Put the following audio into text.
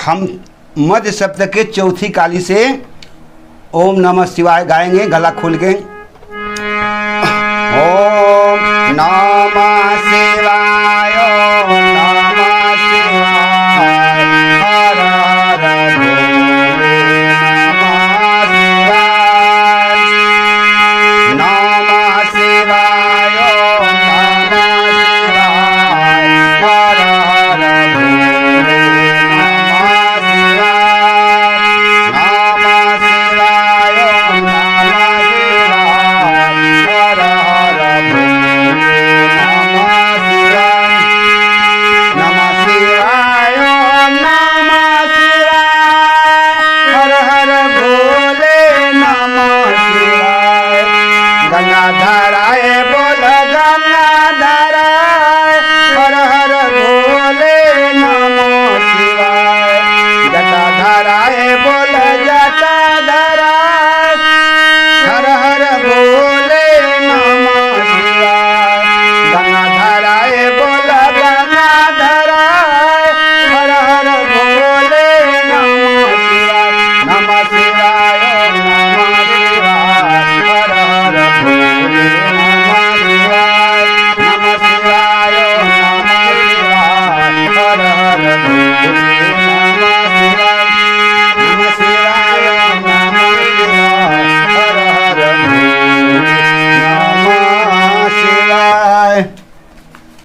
हम मध्य सप्तक के चौथी काली से ओम नमः शिवाय गाएंगे गला खोल के। ओम नमः शिवाय।